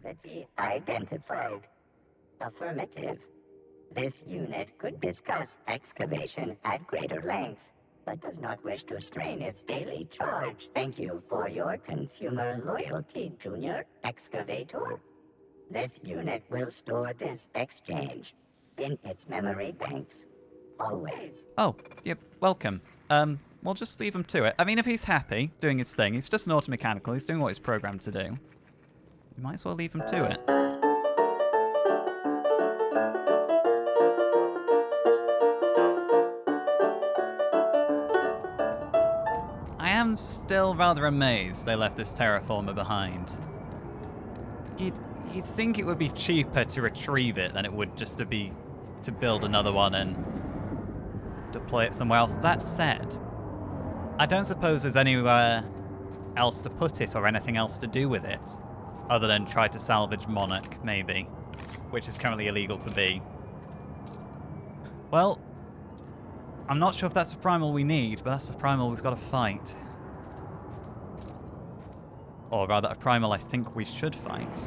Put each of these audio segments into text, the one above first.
activity identified. Affirmative. This unit could discuss excavation at greater length, but does not wish to strain its daily charge. Thank you for your consumer loyalty, Junior Excavator. This unit will store this exchange in its memory banks. Always. Oh, yep, welcome. We'll just leave him to it. I mean, if he's happy doing his thing, he's just an automechanical, he's doing what he's programmed to do. You might as well leave him to it. I am still rather amazed they left this terraformer behind. You'd think it would be cheaper to retrieve it than it would just to build another one and deploy it somewhere else. That said, I don't suppose there's anywhere else to put it or anything else to do with it, other than try to salvage Monarch, maybe, which is currently illegal to be. Well, I'm not sure if that's the primal we need, but that's the primal we've got to fight. Or rather, a primal I think we should fight.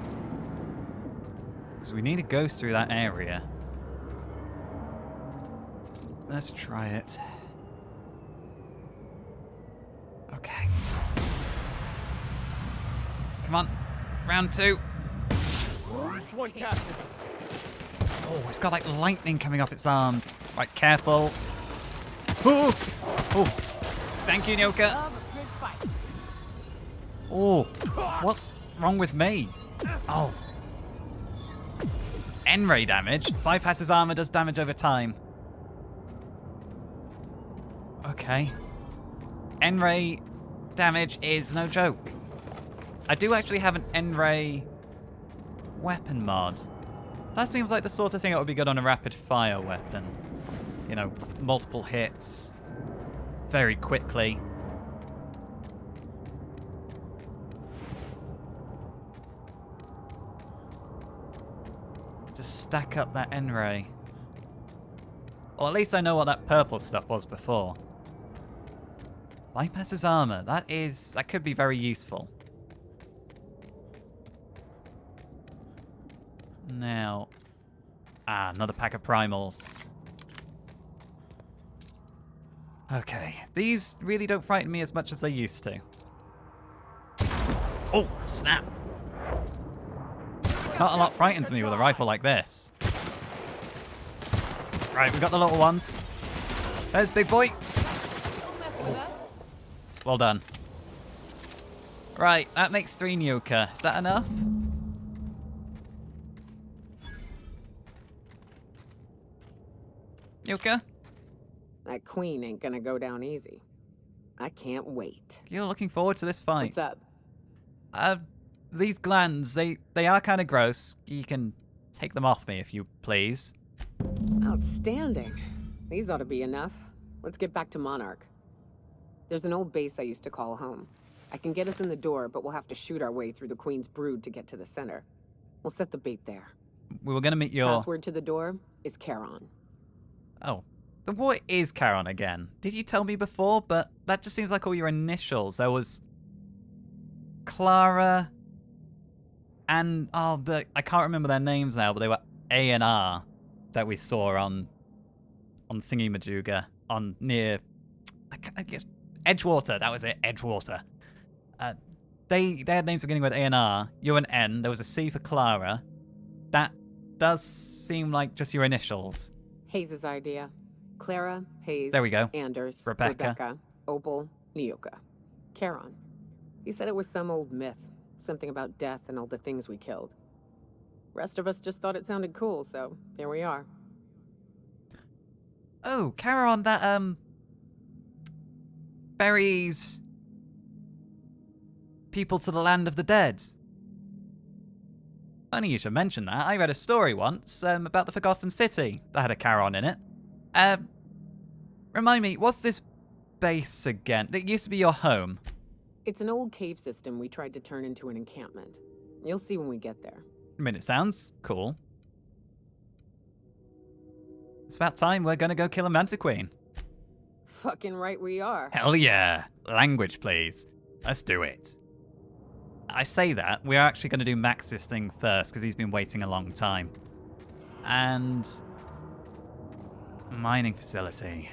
Because we need to go through that area. Let's try it. Okay. Come on. Round 2. This one, Captain. Oh, it's got like lightning coming off its arms. Right, careful. Oh! Oh! Thank you, Nyoka. Oh, what's wrong with me? Oh. N-ray damage. Bypasses armor, does damage over time. Okay. N-ray damage is no joke. I do actually have an N-ray weapon mod. That seems like the sort of thing that would be good on a rapid fire weapon. You know, multiple hits very quickly. Just stack up that N-ray. Or at least I know what that purple stuff was before. Bypasses armor. That could be very useful. Now, another pack of primals. Okay, these really don't frighten me as much as they used to. Oh, snap. Not a lot frightens me with a rifle like this. Right, we got the little ones. There's big boy. Oh. Well done. Right, that makes 3 Nyoka. Is that enough? Nyoka? That queen ain't gonna go down easy. I can't wait. You're looking forward to this fight. What's up? These glands, they are kind of gross. You can take them off me if you please. Outstanding. These ought to be enough. Let's get back to Monarch. There's an old base I used to call home. I can get us in the door, but we'll have to shoot our way through the Queen's brood to get to the center. We'll set the bait there. We were going to meet your... Password to the door is Charon. Oh. What is Charon again? Did you tell me before? But that just seems like all your initials. There was... Clara... And... Oh, I can't remember their names now, but they were A and R that we saw on Thingy-Majuga. On near... Edgewater, that was it. Edgewater. They had names beginning with A and R. You're an N. There was a C for Clara. That does seem like just your initials. Hayes' idea. Clara, Hayes, there we go. Anders, Rebecca, Opal, Nyoka. Charon. He said it was some old myth. Something about death and all the things we killed. Rest of us just thought it sounded cool, so here we are. Oh, Charon, that, buries people to the land of the dead. Funny you should mention that. I read a story once about the Forgotten City that had a Charon in it. Remind me, what's this base again? It used to be your home. It's an old cave system we tried to turn into an encampment. You'll see when we get there. I mean, it sounds cool. It's about time we're gonna go kill a Mantiqueen. Fucking right we are. Hell yeah. Language, please. Let's do it. I say that, we're actually going to do Max's thing first, because he's been waiting a long time. And... mining facility.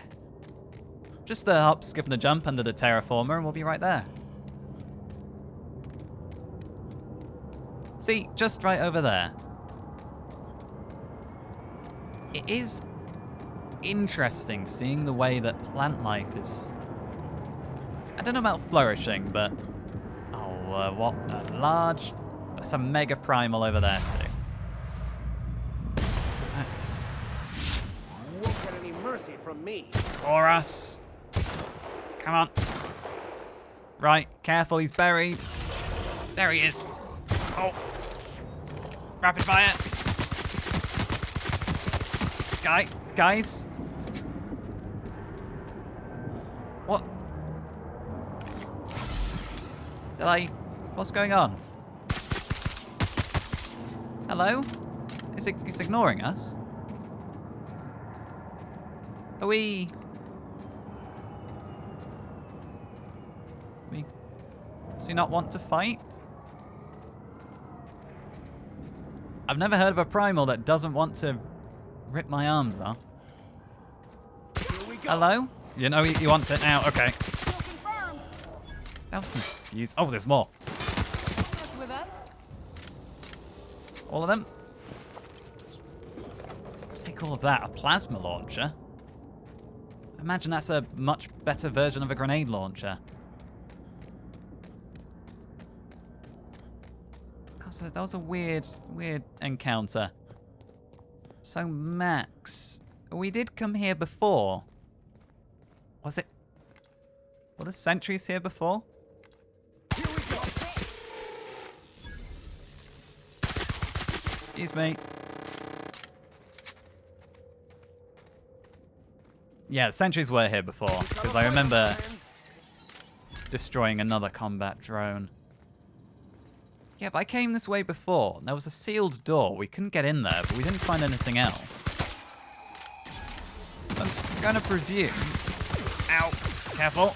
Just a hop, skip, and a jump under the terraformer, and we'll be right there. See, just right over there. It is interesting seeing the way that plant life is... I don't know about flourishing, but... oh, what a large... that's a mega primal over there, too. That's... won't get any mercy from me. for us. Come on. Right, careful, he's buried. There he is. Oh. Rapid fire. Guys. What? What's going on? Hello? It's ignoring us? Are we... does he not want to fight? I've never heard of a primal that doesn't want to rip my arms off. Hello? You know he wants it now. Okay. That was confused. Oh, there's more. With us? All of them? Let's take all of that. A plasma launcher? I imagine that's a much better version of a grenade launcher. That was a weird encounter. So, Max, we did come here before. Was it? Were the sentries here before? Here we go. Excuse me. Yeah, the sentries were here before, because I remember destroying another combat drone. Yeah, but I came this way before. There was a sealed door. We couldn't get in there, but we didn't find anything else. So I'm going to presume... Ow! Careful!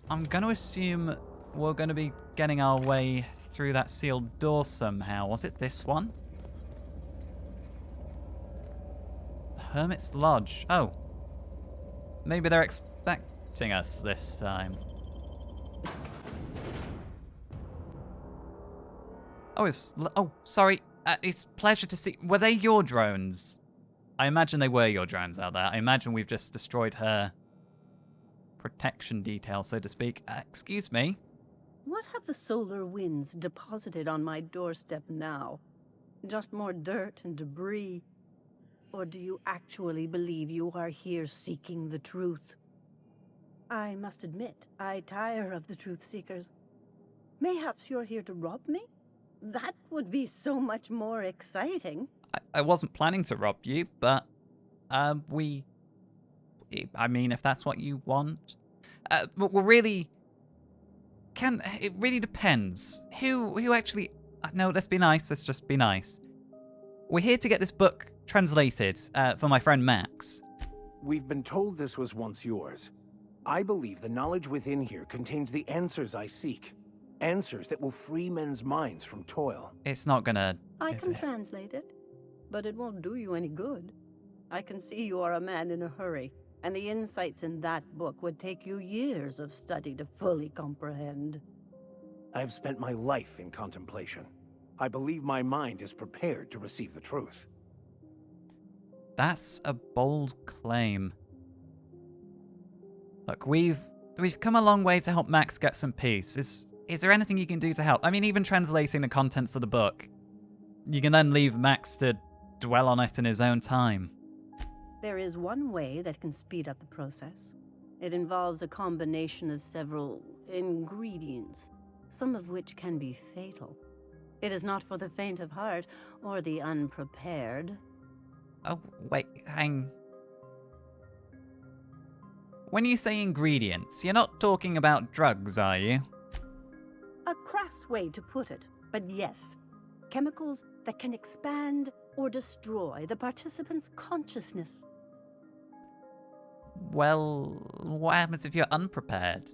I'm going to assume we're going to be getting our way through that sealed door somehow. Was it this one? The Hermit's Lodge. Oh. Maybe they're expecting us this time. Oh, sorry. It's a pleasure to see... Were they your drones? I imagine they were your drones out there. I imagine we've just destroyed her protection detail, so to speak. Excuse me. What have the solar winds deposited on my doorstep now? Just more dirt and debris? Or do you actually believe you are here seeking the truth? I must admit, I tire of the truth seekers. Mayhaps you're here to rob me? That would be so much more exciting. I wasn't planning to rob you, but I mean, if that's what you want. But we're really... It really depends. Who actually... No, let's be nice. Let's just be nice. We're here to get this book translated for my friend Max. We've been told this was once yours. I believe the knowledge within here contains the answers I seek. Answers that will free men's minds from toil. It's not gonna... I can translate it, but it won't do you any good. I can see you are a man in a hurry, and the insights in that book would take you years of study to fully comprehend. I've spent my life in contemplation. I believe my mind is prepared to receive the truth. That's a bold claim. Look, we've come a long way to help Max get some peace. Is there anything you can do to help? I mean, even translating the contents of the book. You can then leave Max to dwell on it in his own time. There is one way that can speed up the process. It involves a combination of several ingredients, some of which can be fatal. It is not for the faint of heart or the unprepared. Oh, wait, hang... When you say ingredients, you're not talking about drugs, are you? A crass way to put it, but yes. Chemicals that can expand or destroy the participant's consciousness. Well, what happens if you're unprepared?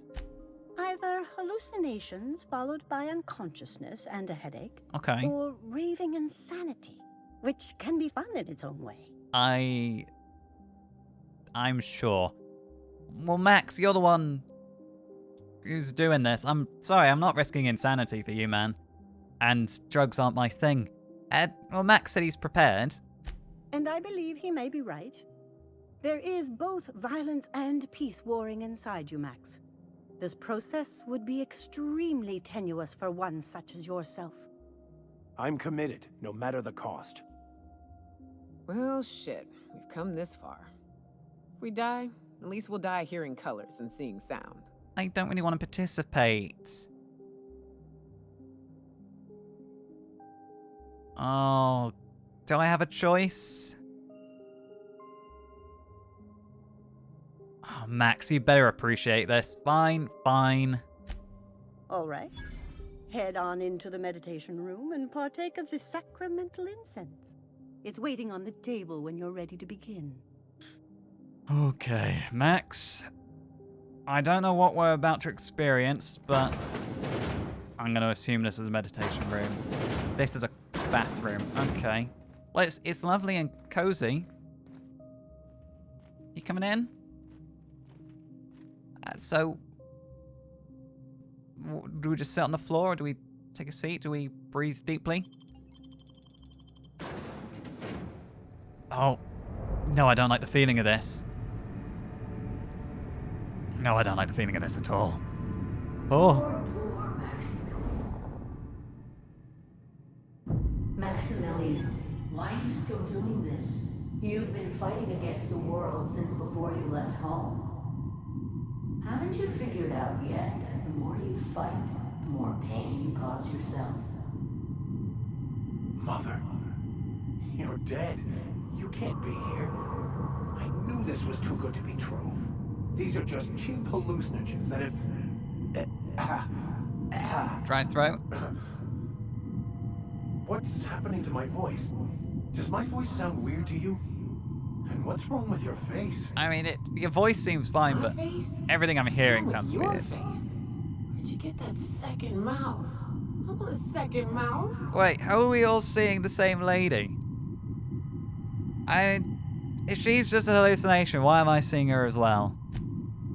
Either hallucinations followed by unconsciousness and a headache. Okay. Or raving insanity, which can be fun in its own way. I'm sure. Well, Max, you're the one who's doing this. I'm sorry, I'm not risking insanity for you, man. And drugs aren't my thing. Well, Max said he's prepared. And I believe he may be right. There is both violence and peace warring inside you, Max. This process would be extremely tenuous for one such as yourself. I'm committed, no matter the cost. Well, shit. We've come this far. If we die, at least we'll die hearing colors and seeing sound. I don't really want to participate. Oh, do I have a choice? Oh, Max, you better appreciate this. Fine, fine. All right. Head on into the meditation room and partake of the sacramental incense. It's waiting on the table when you're ready to begin. Okay, Max. I don't know what we're about to experience, but I'm going to assume this is a meditation room. This is a bathroom. Okay. Well, it's lovely and cozy. You coming in? So, do we just sit on the floor, or do we take a seat? Do we breathe deeply? Oh, no, I don't like the feeling of this. No, I don't like the feeling of this at all. Oh. Maximilian, why are you still doing this? You've been fighting against the world since before you left home. Haven't you figured out yet that the more you fight, the more pain you cause yourself? Mother, you're dead. You can't be here. I knew this was too good to be true. These are just cheap hallucinogens that have... Dry throat. What's happening to my voice? Does my voice sound weird to you? And what's wrong with your face? I mean, your voice seems fine, but everything I'm hearing sounds Your weird. face. Where'd you get that second mouth? I want a second mouth. Wait, how are we all seeing the same lady? If she's just a hallucination, why am I seeing her as well?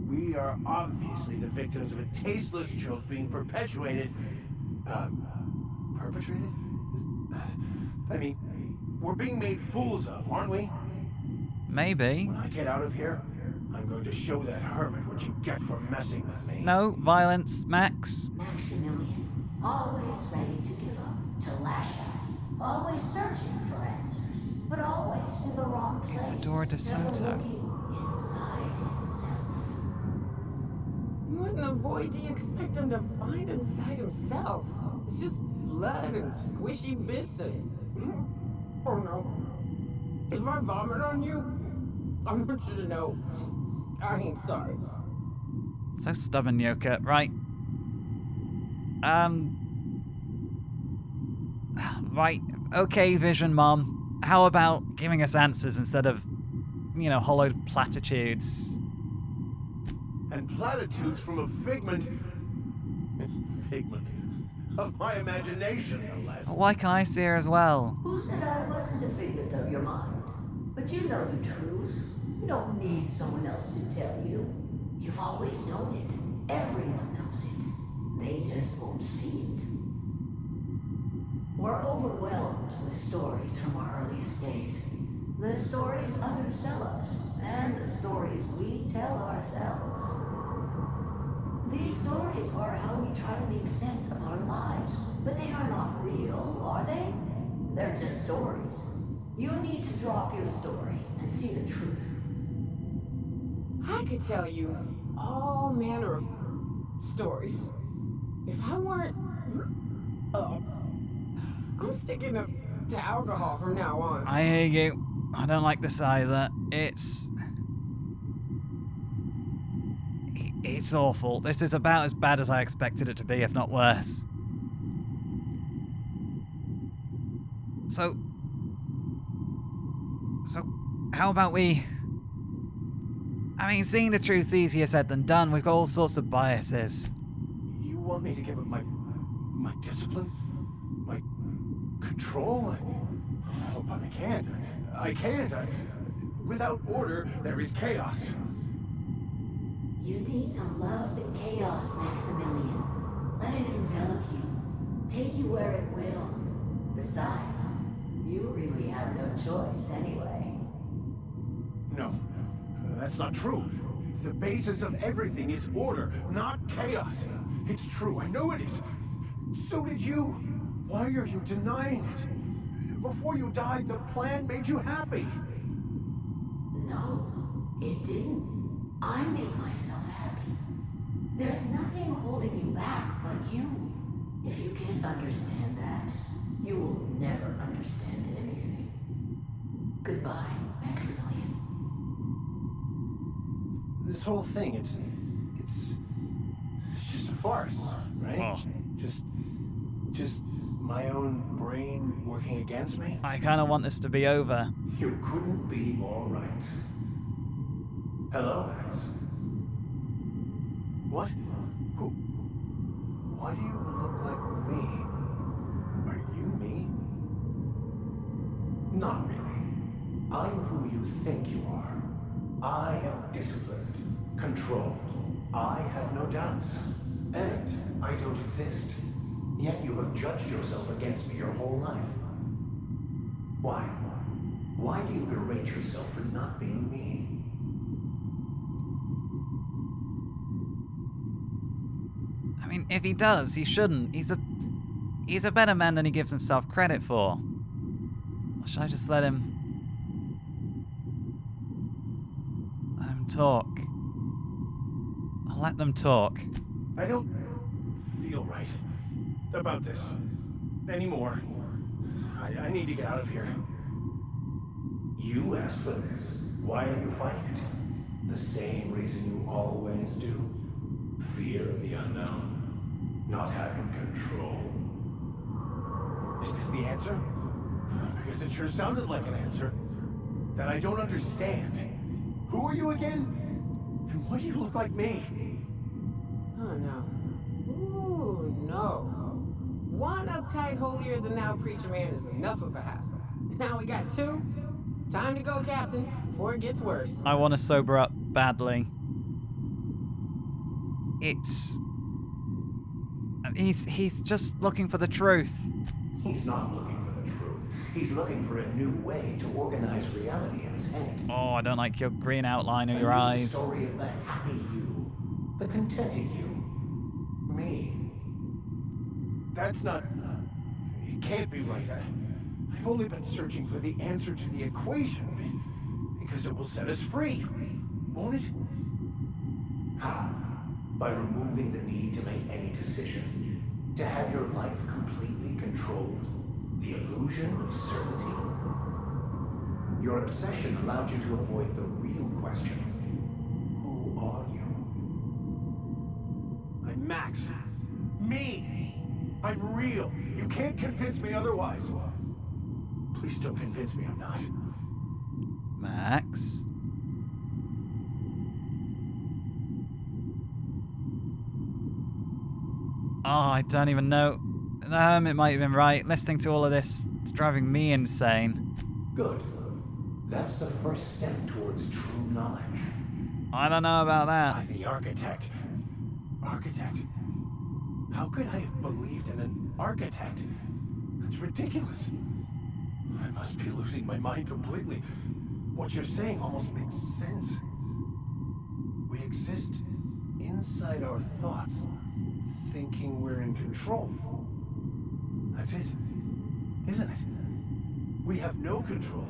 We are obviously the victims of a tasteless joke being perpetuated. Perpetrated? I mean, we're being made fools of, aren't we? Maybe. When I get out of here, I'm going to show that hermit what you get for messing with me. No violence, Max. Maximilian, always ready to give up, to lash out, always searching for answers, but always in the wrong place. Isadora de never Soto. looking inside himself. What in the void do you expect him to find inside himself? It's just blood and squishy bits and... Oh no. If I vomit on you, I want you to know I ain't sorry. So stubborn, Yoka. Right. Right. Okay, Vision Mom. How about giving us answers instead of, hollowed platitudes? And platitudes from a figment of my imagination, no less. Why can't I see her as well? Who said I wasn't a figment of your mind? But you know the truth. You don't need someone else to tell you. You've always known it. Everyone knows it. They just won't see it. We're overwhelmed with stories from our earliest days. The stories others tell us, and the stories we tell ourselves. These stories are how we try to make sense of our lives, but they are not real, are they? They're just stories. You need to drop your story and see the truth. I could tell you all manner of stories. If I weren't... I'm sticking to alcohol from now on. I hear you. I don't like this either. It's awful. This is about as bad as I expected it to be, if not worse. So how about we... I mean, seeing the truth's easier said than done. We've got all sorts of biases. want me to give up my discipline? My control? Oh, but I can't. I can't. Without order, there is chaos. You need to love the chaos, Maximilian. Let it envelop you. Take you where it will. Besides, you really have no choice anyway. No, that's not true. The basis of everything is order, not chaos. It's true, I know it is. So did you. Why are you denying it? Before you died, the plan made you happy. No, it didn't. I made myself happy. There's nothing holding you back but you. If you can't understand that, you will never understand anything. Goodbye, Maximilian. This whole thing, it's just a farce, right? Oh. Just my own brain working against me? I kind of want this to be over. You couldn't be more right. Hello, Max. What? Who? Why do you look like me? Are you me? Not really. I'm who you think you are. I am disciplined, controlled. I have no doubts. And I don't exist. Yet you have judged yourself against me your whole life. Why? Why do you berate yourself for not being me? I mean, if he does, he shouldn't. He's a better man than he gives himself credit for. Or should I just let him talk? I'll let them talk. I don't feel right about this anymore. I need to get out of here. You asked for this. Why are you fighting it? The same reason you always do. Fear of the unknown. Not having control. Is this the answer? Because it sure sounded like an answer that I don't understand. Who are you again? And why do you look like me? Oh no. Ooh, no. One uptight holier-than-thou preacher man is enough of a hassle. Now we got two. Time to go, Captain, before it gets worse. I want to sober up badly. He's just looking for the truth. He's not looking for the truth. He's looking for a new way to organize reality in his head. Oh, I don't like your green outline of A your new eyes. story of the happy you, the contented you, me. That's not. It can't be right. I've only been searching for the answer to the equation because it will set us free, won't it? How? By removing the need to make any decision, to have your life completely controlled, the illusion of certainty. Your obsession allowed you to avoid the real question. Who are you? I'm Max. Me! I'm real. You can't convince me otherwise. Please don't convince me I'm not. Max? Oh, I don't even know. It might have been right. Listening to all of this, it's driving me insane. Good. That's the first step towards true knowledge. I don't know about that. By the architect. Architect? How could I have believed in an architect? That's ridiculous. I must be losing my mind completely. What you're saying almost makes sense. We exist inside our thoughts, thinking we're in control. That's it, isn't it? We have no control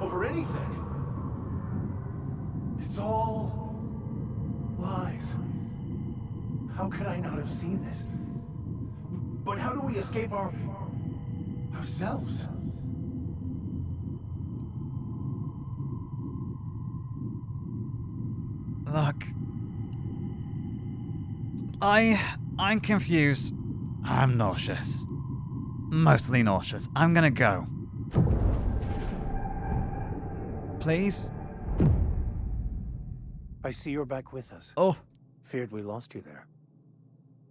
over anything. It's all lies. How could I not have seen this? But how do we escape ourselves? Look. I'm confused. I'm nauseous. Mostly nauseous. I'm gonna go. Please? I see you're back with us. Oh. Feared we lost you there.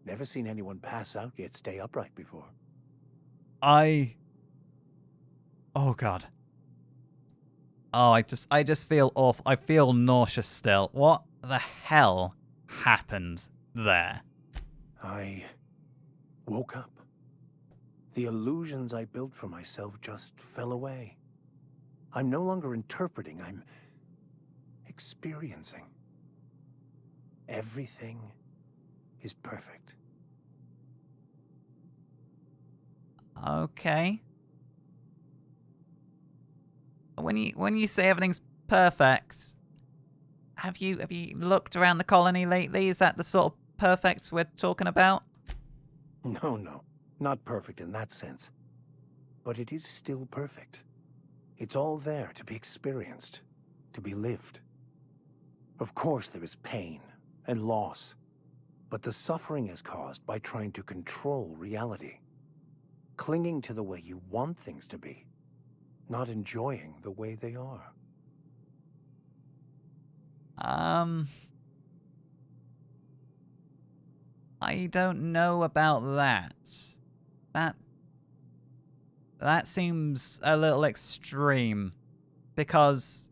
Never seen anyone pass out yet stay upright before. Oh god. Oh, I just feel awful. I feel nauseous still. What the hell happened there? I woke up. The illusions I built for myself just fell away. I'm no longer interpreting, I'm experiencing. Everything is perfect. Okay. When you say everything's perfect, have you looked around the colony lately? Is that the sort of perfect we're talking about? No, not perfect in that sense. But it is still perfect. It's all there to be experienced, to be lived. Of course there is pain and loss, but the suffering is caused by trying to control reality. Clinging to the way you want things to be, not enjoying the way they are. I don't know about that. That seems a little extreme. Because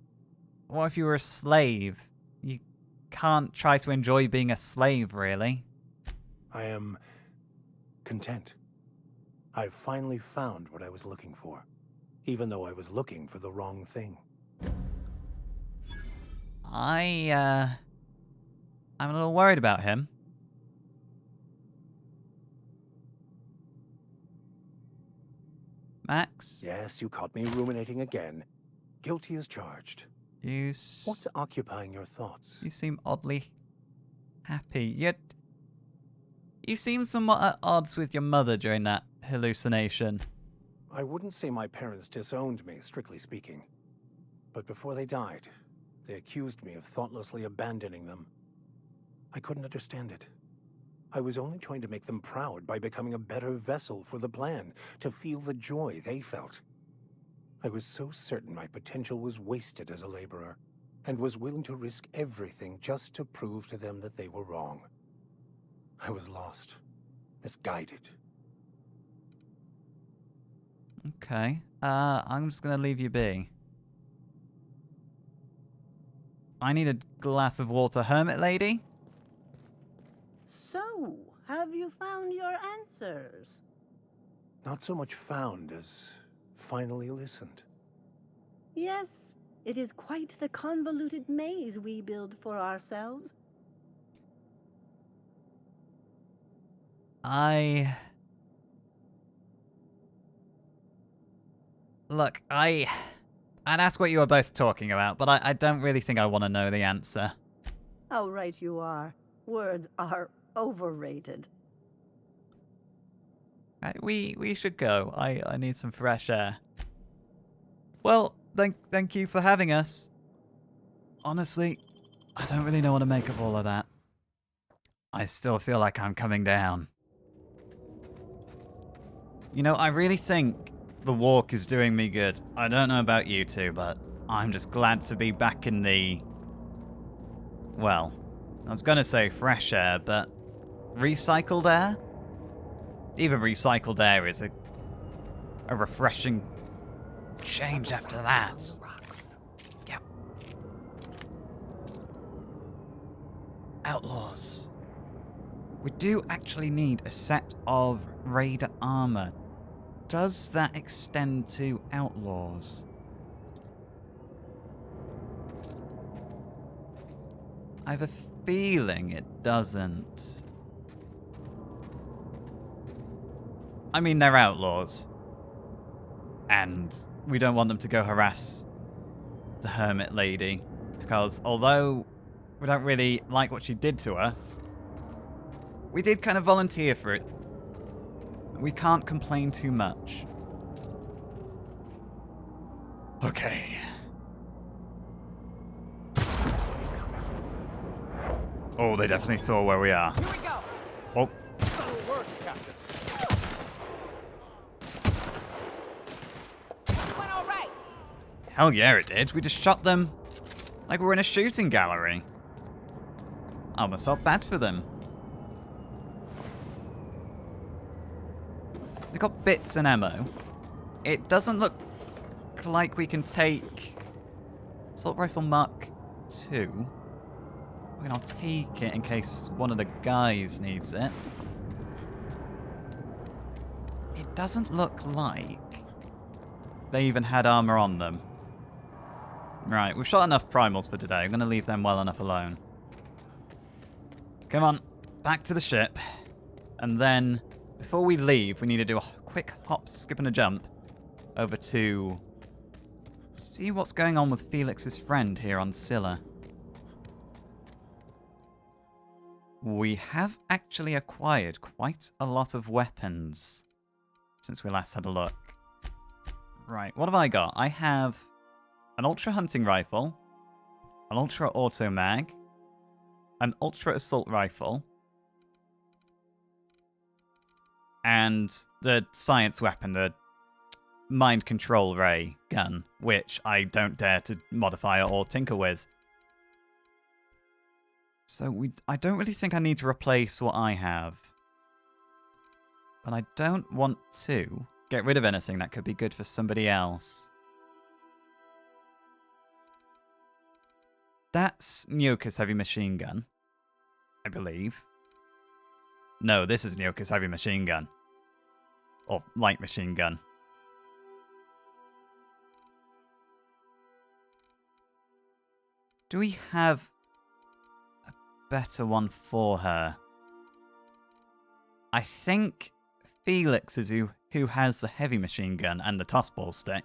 what if you were a slave? You can't try to enjoy being a slave, really. I am content. I've finally found what I was looking for, even though I was looking for the wrong thing. I'm a little worried about him. Max? Yes, you caught me ruminating again. Guilty as charged. What's occupying your thoughts? You seem oddly happy. Yet you seem somewhat at odds with your mother during that hallucination. I wouldn't say my parents disowned me, strictly speaking. But before they died, they accused me of thoughtlessly abandoning them. I couldn't understand it. I was only trying to make them proud by becoming a better vessel for the plan, to feel the joy they felt. I was so certain my potential was wasted as a laborer, and was willing to risk everything just to prove to them that they were wrong. I was lost, misguided. Okay. I'm just gonna leave you be. I need a glass of water, hermit lady. So, have you found your answers? Not so much found as finally listened. Yes, it is quite the convoluted maze we build for ourselves. Look, I'd ask what you were both talking about, but I don't really think I want to know the answer. How right you are. Words are overrated. Right, we should go. I need some fresh air. Well, thank you for having us. Honestly, I don't really know what to make of all of that. I still feel like I'm coming down. You know, I really think the walk is doing me good. I don't know about you two, but I'm just glad to be back in the... Well, I was gonna say fresh air, but recycled air? Even recycled air is a refreshing change after that. Yep. Outlaws. We do actually need a set of raider armor. Does that extend to outlaws? I have a feeling it doesn't. I mean, they're outlaws. And we don't want them to go harass the hermit lady. Because although we don't really like what she did to us, we did kind of volunteer for it. We can't complain too much. Okay. Oh, they definitely saw where we are. Here we go. Oh. That'll work, Captain. It went all right. Hell yeah, it did. We just shot them like we're in a shooting gallery. I almost felt bad for them. We got bits and ammo. It doesn't look like we can take assault rifle Mark II. I mean, I'll take it in case one of the guys needs it. It doesn't look like they even had armor on them. Right, we've shot enough primals for today. I'm going to leave them well enough alone. Come on, back to the ship. And then, before we leave, we need to do a quick hop, skip and a jump over to see what's going on with Felix's friend here on Scylla. We have actually acquired quite a lot of weapons since we last had a look. Right, what have I got? I have an ultra hunting rifle, an ultra auto mag, an ultra assault rifle, and the science weapon, the mind control ray gun, which I don't dare to modify or tinker with. So I don't really think I need to replace what I have. But I don't want to get rid of anything that could be good for somebody else. That's Nyoka's heavy machine gun, I believe. No, this is Nyoka's heavy machine gun. Or light machine gun. Do we have a better one for her? I think Felix is who has the heavy machine gun and the tossball stick.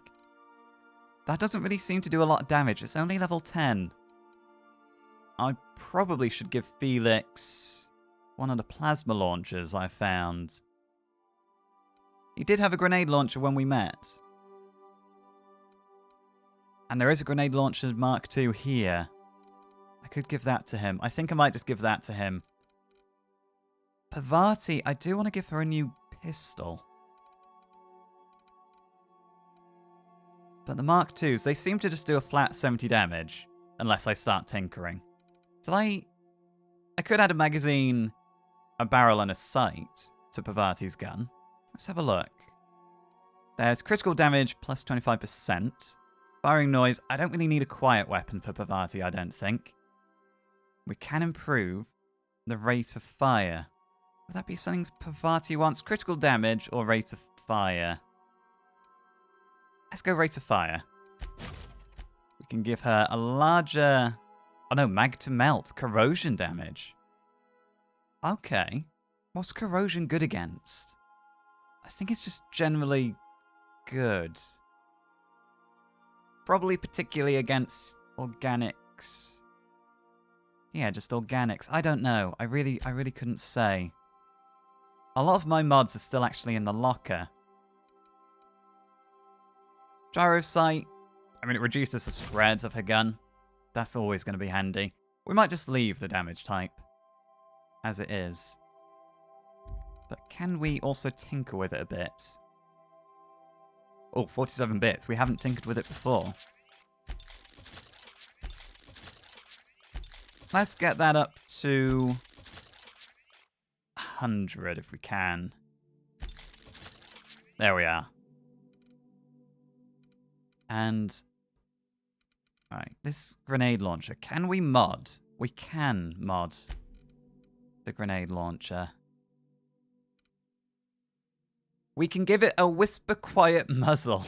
That doesn't really seem to do a lot of damage. It's only level 10. I probably should give Felix one of the plasma launchers I found. He did have a grenade launcher when we met. And there is a grenade launcher Mark II here. I could give that to him. I think I might just give that to him. Parvati, I do want to give her a new pistol. But the Mark IIs, they seem to just do a flat 70 damage. Unless I start tinkering. Did I could add a magazine, a barrel and a sight to Parvati's gun. Let's have a look. There's critical damage plus 25%. Firing noise. I don't really need a quiet weapon for Parvati, I don't think. We can improve the rate of fire. Would that be something Parvati wants? Critical damage or rate of fire? Let's go rate of fire. We can give her a larger... Oh no, mag to melt. Corrosion damage. Okay. What's corrosion good against? I think it's just generally good. Probably particularly against organics. Yeah, just organics. I don't know. I really couldn't say. A lot of my mods are still actually in the locker. Gyro sight. I mean, it reduces the spread of her gun. That's always going to be handy. We might just leave the damage type as it is. But can we also tinker with it a bit? Oh, 47 bits. We haven't tinkered with it before. Let's get that up to 100 if we can. There we are. And... Alright, this grenade launcher. Can we mod? We can mod the grenade launcher. We can give it a whisper quiet muzzle.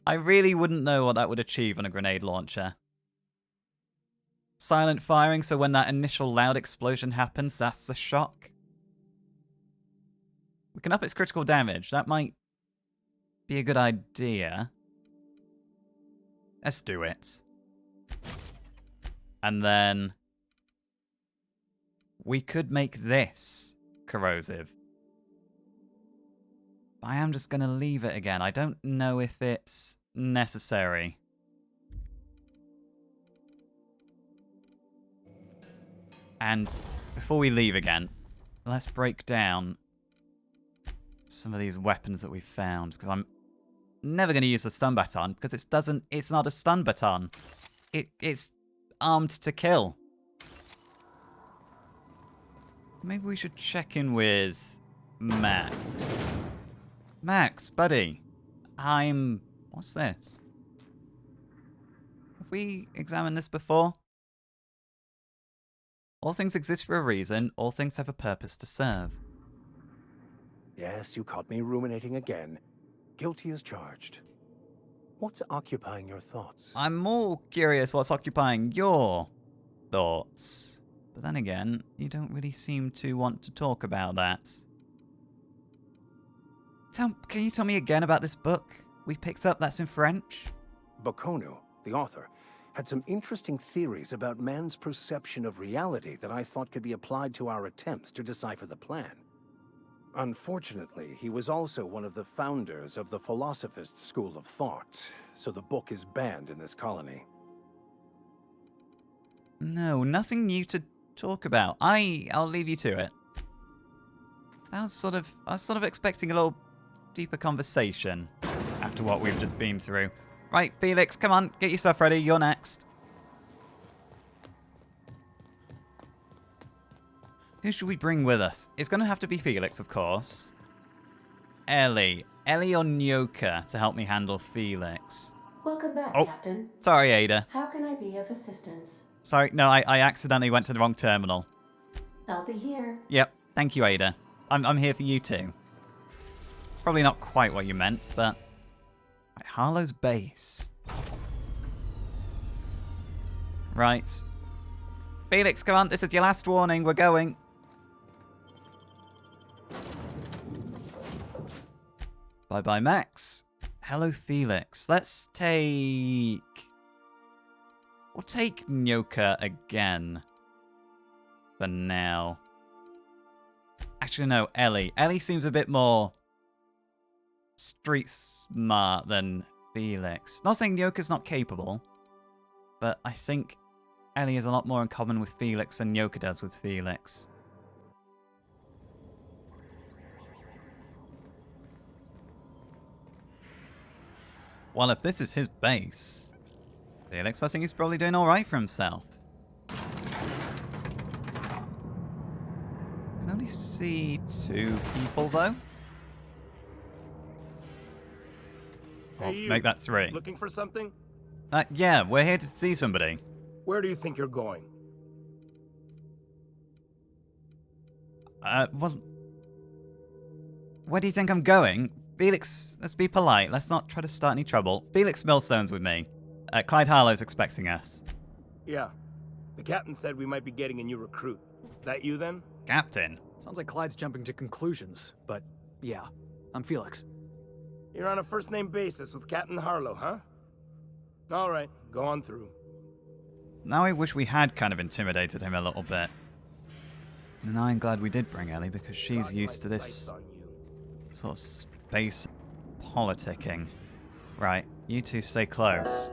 I really wouldn't know what that would achieve on a grenade launcher. Silent firing, so when that initial loud explosion happens, that's the shock. We can up its critical damage. That might be a good idea. Let's do it. And then we could make this corrosive. I am just going to leave it again. I don't know if it's necessary. And before we leave again, let's break down some of these weapons that we found. Because I'm never going to use the stun baton, because it's not a stun baton. It's armed to kill. Maybe we should check in with Max. Max, buddy. What's this? Have we examined this before? All things exist for a reason. All things have a purpose to serve. Yes, you caught me ruminating again. Guilty as charged. What's occupying your thoughts? I'm more curious what's occupying your thoughts. But then again, you don't really seem to want to talk about that. Can you tell me again about this book we picked up that's in French? Baconu, the author, had some interesting theories about man's perception of reality that I thought could be applied to our attempts to decipher the plan. Unfortunately, he was also one of the founders of the philosophist school of thought, so the book is banned in this colony. No, nothing new to talk about. I'll leave you to it. I was sort of expecting a little deeper conversation after what we've just been through. Right, Felix, come on, get yourself ready. You're next. Who should we bring with us? It's going to have to be Felix, of course. Ellie or Nyoka to help me handle Felix. Welcome back, Oh, Captain. sorry, Ada. How can I be of assistance? Sorry, no, I accidentally went to the wrong terminal. I'll be here. Yep, thank you, Ada. I'm here for you too. Probably not quite what you meant, but... Right, Harlow's base. Right. Felix, come on, this is your last warning, we're going. Bye-bye, Max. Hello, Felix. Let's take... We'll take Nyoka again. For now. Actually, no, Ellie. Ellie seems a bit more... street smart than Felix. Not saying Nyoka's not capable. But I think Ellie has a lot more in common with Felix than Nyoka does with Felix. Well, if this is his base, Felix, I think he's probably doing alright for himself. Can only see 2 people, though. Hey, you. Make that 3. Looking for something? Yeah, we're here to see somebody. Where do you think you're going? Well... Where do you think I'm going? Felix, let's be polite. Let's not try to start any trouble. Felix Millstone's with me. Clyde Harlow's expecting us. Yeah. The captain said we might be getting a new recruit. That you then? Captain? Sounds like Clyde's jumping to conclusions, but yeah, I'm Felix. You're on a first-name basis with Captain Harlow, huh? All right, go on through. Now I wish we had kind of intimidated him a little bit. And I'm glad we did bring Ellie, because she's used to this sort of space politicking. Right, you two stay close.